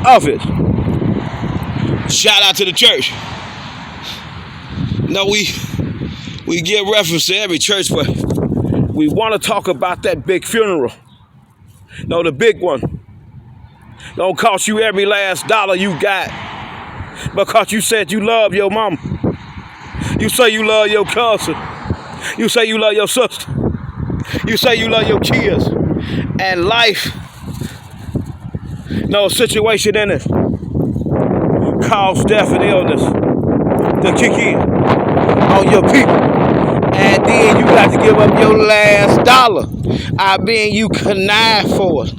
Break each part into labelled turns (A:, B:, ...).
A: of it. Shout out to the church. No, we give reference to every church, but we want to talk about that big funeral. No, the big one. Don't cost you every last dollar you got because you said you love your mama. You say you love your cousin. You say you love your sister. You say you love your kids. And life, no situation in it, cause death and illness to kick in on your people. And then you got to give up your last dollar. I mean, you connived for it.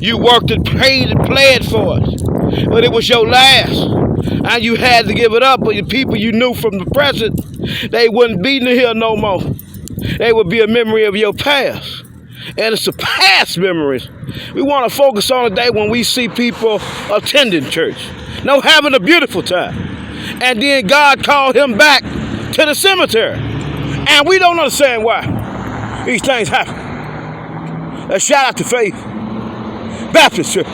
A: You worked and paid and played for it. But it was your last. And you had to give it up. But the people you knew from the present, they wouldn't be here no more. They would be a memory of your past. And it's the past memories. We want to focus on the day when we see people attending church. No, having a beautiful time. And then God called him back to the cemetery. And we don't understand why these things happen. A shout out to Faith Baptist Church.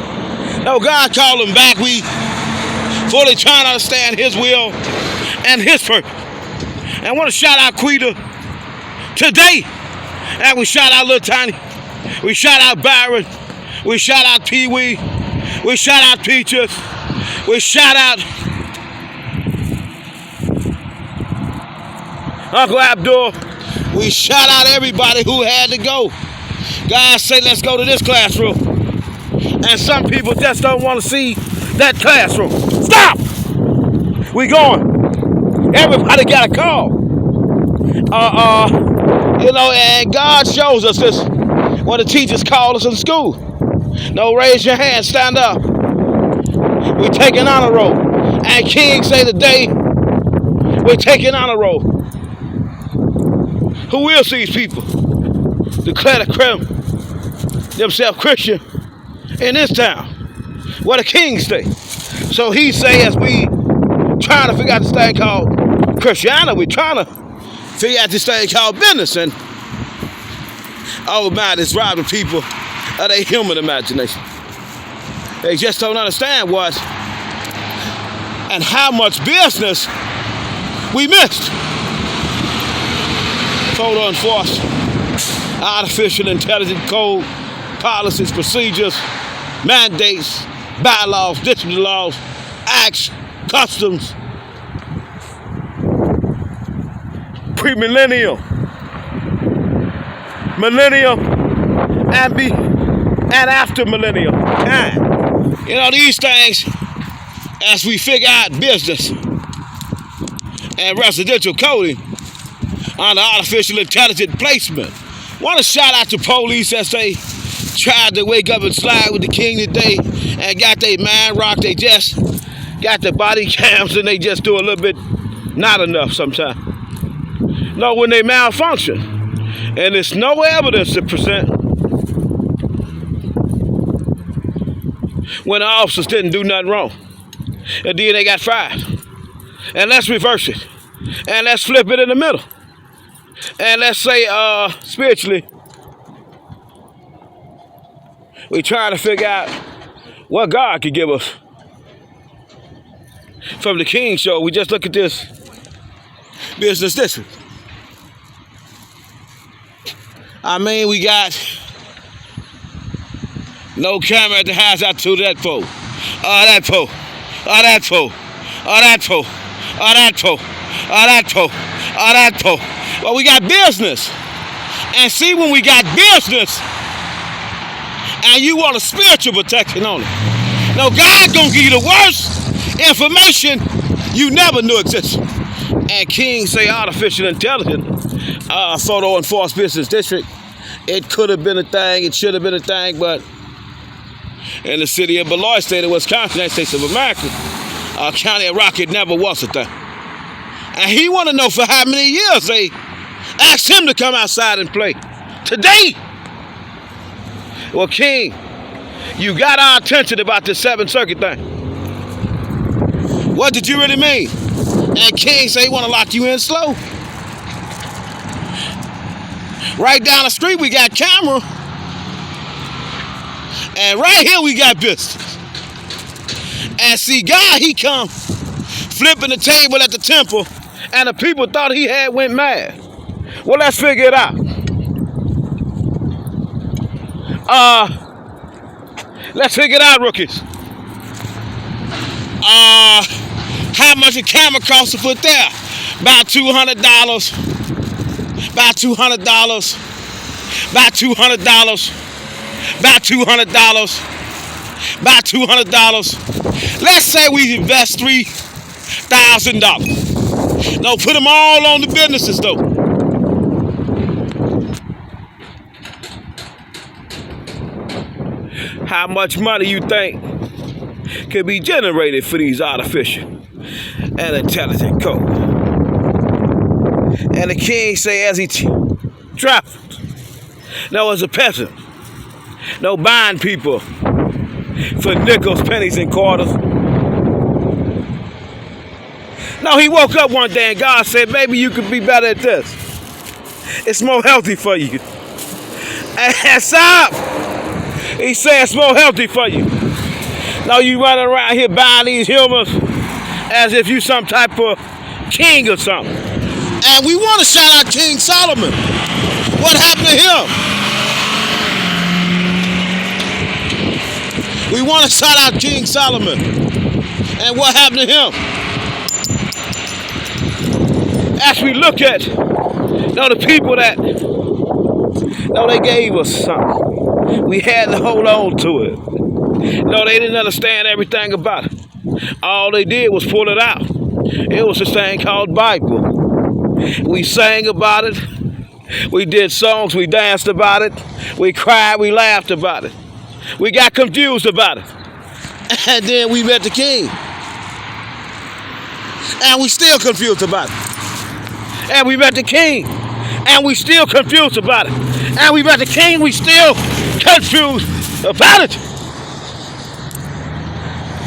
A: No, God called him back. We fully trying to understand his will and his purpose. And I want to shout out Quita today. And we shout out Little Tiny. We shout out Byron. We shout out Pee Wee. We shout out Peaches. We shout out Uncle Abdul. We shout out everybody who had to go. Guys say, let's go to this classroom. And some people just don't want to see that classroom. Stop! We going. Everybody got a call. And God shows us this when the teachers call us in school. No, raise your hand, stand up. We taking honor roll. And King say today, we're taking honor roll. Who will see these people? Declare the crown themselves Christian in this town. Where the King stay. So he say as we trying to figure out this thing called Christianity, we trying to figure out this thing called business. And oh man, it's robbing people of their human imagination. They just don't understand what and how much business we missed. Photo enforced, artificial intelligence code, policies, procedures, mandates, bylaws, disciplinary laws, acts, customs, premillennial, millennium, and after millennial time. You know, these things, as we figure out business and residential coding on the artificial intelligence placement. Want to shout out to police as they tried to wake up and slide with the King today and got their mind rocked. They just got the body cams and they just do a little bit not enough sometimes. No, when they malfunction and there's no evidence to present, when the officers didn't do nothing wrong, and then they got fired. And let's reverse it. And let's flip it in the middle. And let's say, spiritually, we trying to figure out what God could give us. From the King Show, we just look at this business district. I mean, we got no camera at the house out to that pole. That pole. That pole. That pole. That pole. That pole. That pole. Well, we got business. And see, when we got business and you want a spiritual protection on it. No, God gonna give you the worst information you never knew existed. And King say artificial intelligence, photo enforced business district. It could have been a thing, it should have been a thing, but in the city of Beloit, state of Wisconsin, United States of America, county of Rocket never was a thing. And he want to know for how many years they asked him to come outside and play. Today, well, King, you got our attention about this 7th Circuit thing. What did you really mean? And King say he want to lock you in slow. Right down the street, we got camera. And right here we got business. And see, God, he come flipping the table at the temple, and the people thought he had went mad. Well, let's figure it out. Let's figure it out, rookies. How much a camera costs to put there? About $200. About $200. About $200. About $200. About $200. Let's say we invest $3,000. No, put them all on the businesses though. How much money you think could be generated for these artificial and intelligent code? And the king say as he traveled, no, as a peasant, no buying people for nickels, pennies, and quarters. No, he woke up one day and God said, maybe you could be better at this. It's more healthy for you. And stop. He said it's more healthy for you. Now you running around here buying these humans as if you some type of king or something. And we want to shout out King Solomon. What happened to him? We want to shout out King Solomon. And what happened to him? As we look at the people that they gave us something. We had to hold on to it. No, they didn't understand everything about it. All they did was pull it out. It was this thing called Bible. We sang about it. We did songs. We danced about it. We cried. We laughed about it. We got confused about it. And then we met the king. And we still confused about it. And we met the king. And we still confused about it. And we met the king. We still confused about it.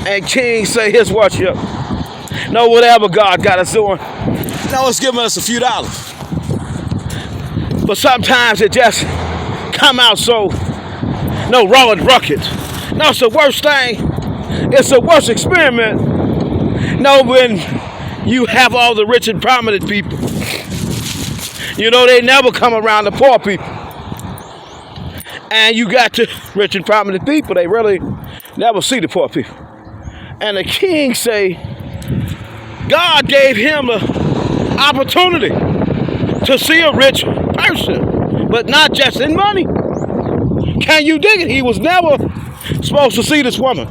A: And King say, here's what you know, whatever God got us doing. No, it's giving us a few dollars. But sometimes it just come out so raw and rugged. No, it's the worst thing. It's the worst experiment. No, when you have all the rich and prominent people. You know, they never come around the poor people. And you got the rich and prominent people, they really never see the poor people. And the king say, God gave him the opportunity to see a rich person, but not just in money. Can you dig it? He was never supposed to see this woman.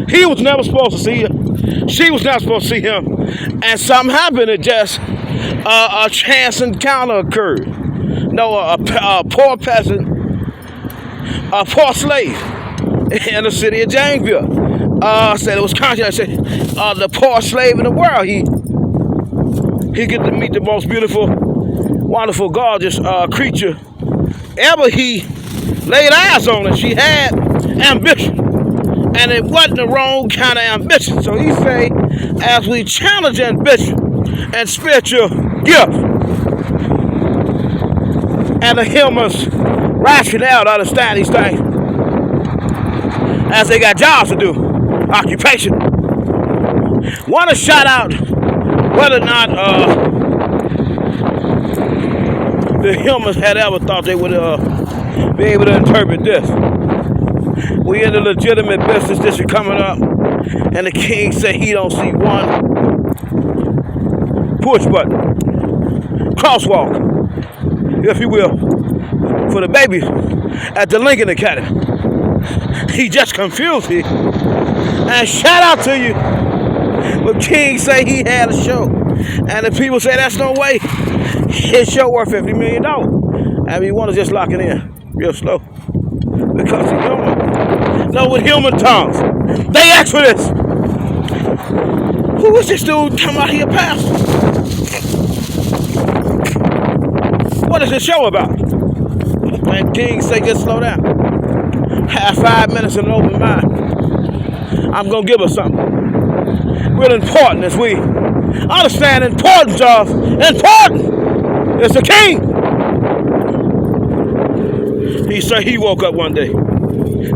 A: He was never supposed to see her. She was not supposed to see him. And something happened. It just, a chance encounter occurred. No, a poor peasant, a poor slave in the city of Janesville. Said it was conscious. I said, the poor slave in the world, he get to meet the most beautiful, wonderful, gorgeous creature ever he laid eyes on, and she had ambition. And it wasn't the wrong kind of ambition. So he say, as we challenge ambition and spiritual gift, and the humans rationale to understand these things, as they got jobs to do, occupation. Want to shout out whether or not the humans had ever thought they would be able to interpret this. We in the legitimate business district coming up, and the king said he don't see one push button, crosswalk, if you will, for the babies at the Lincoln Academy. He just confused me. And shout out to you. But King say he had a show. And the people say that's no way. His show worth $50 million. And we want to just lock it in real slow. Because he's human. No, with human tongues. They asked for this. Who was this dude come out here pastor? What is this show about? And King say just slow down. Have 5 minutes in an open mind. I'm going to give us something real important as we understand the importance of important. It's the king. He said he woke up one day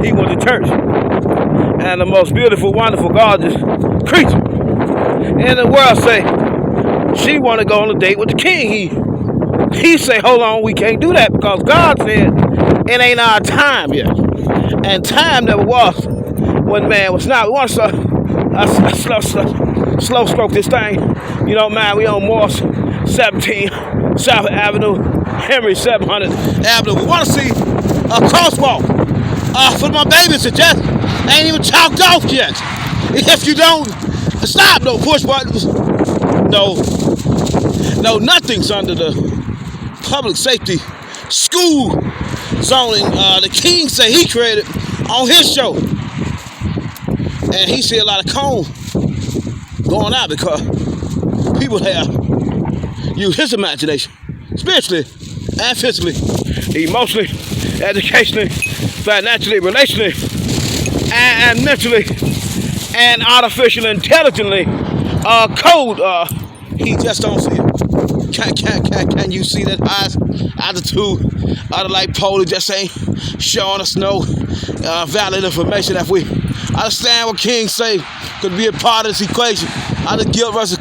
A: He went to church. And the most beautiful, wonderful, gorgeous creature in the world say, she want to go on a date with the king. He say, hold on, we can't do that because God said it ain't our time yet. And time never was when man was not. We want to slow stroke this thing. You know, man, we on Morse 17 South Avenue, Henry 700 Avenue. We want to see a crosswalk for my babies that just ain't even chalked off yet. If you don't stop, no push buttons, no nothing's under the public safety school zoning. The king say he created on his show, and he see a lot of cone going out because people have used his imagination, spiritually and physically, emotionally, educationally, financially, relationally, and mentally, and artificially, intelligently. Code, he just don't see it. Can you see that attitude of the light pole just ain't showing us no valid information? If we understand what King say could be a part of this equation, how the guilt versus